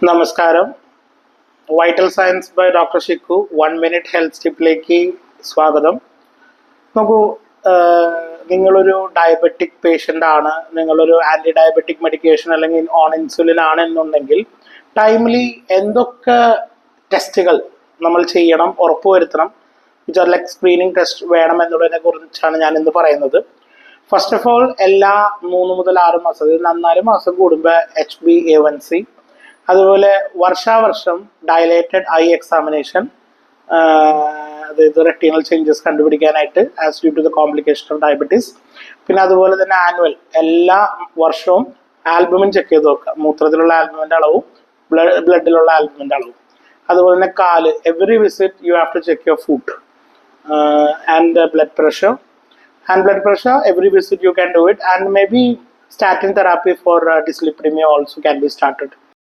നമസ്കാരം. Vital science by doctor Shikku 1 minute health ടിപ്പിലേക്ക് സ്വാഗതം. നോക്കൂ, നിങ്ങളൊരു ഡയബറ്റിക് പേഷ്യൻ്റ് ആണ്, നിങ്ങളൊരു ആൻറ്റി ഡയബറ്റിക് മെഡിക്കേഷൻ അല്ലെങ്കിൽ ഓൺ ഇൻസുലിൻ ആണ് എന്നുണ്ടെങ്കിൽ ടൈംലി എന്തൊക്കെ ടെസ്റ്റുകൾ നമ്മൾ ചെയ്യണം, ഉറപ്പുവരുത്തണം, which are like screening test വേണം എന്നുള്ളതിനെ കുറിച്ചാണ് ഞാൻ ഇന്ന് പറയുന്നത്. ഫസ്റ്റ് ഓഫ് ഓൾ, എല്ലാ 3 മുതൽ 6 മാസം, അതായത് 4 മാസം കൂടുമ്പോൾ HbA1c, അതുപോലെ വർഷാവർഷം ഡയലേറ്റഡ് ഐ എക്സാമിനേഷൻ, അതായത് റെറ്റീനൽ ചേഞ്ചസ് കണ്ടുപിടിക്കാനായിട്ട് as due to the complication of diabetes. പിന്നെ അതുപോലെ തന്നെ ആനുവൽ, എല്ലാ വർഷവും ആൽബുമിൻ ചെക്ക് ചെയ്ത് നോക്കുക, മൂത്രത്തിലുള്ള ആൽബുമിൻ്റെ അളവും ബ്ലഡിലുള്ള ആൽബുമിൻ്റെ അളവും. അതുപോലെ തന്നെ കാല്, every visit you have to check your food and blood pressure. Every visit you can do it, and maybe statin therapy for dyslipidemia also can be started.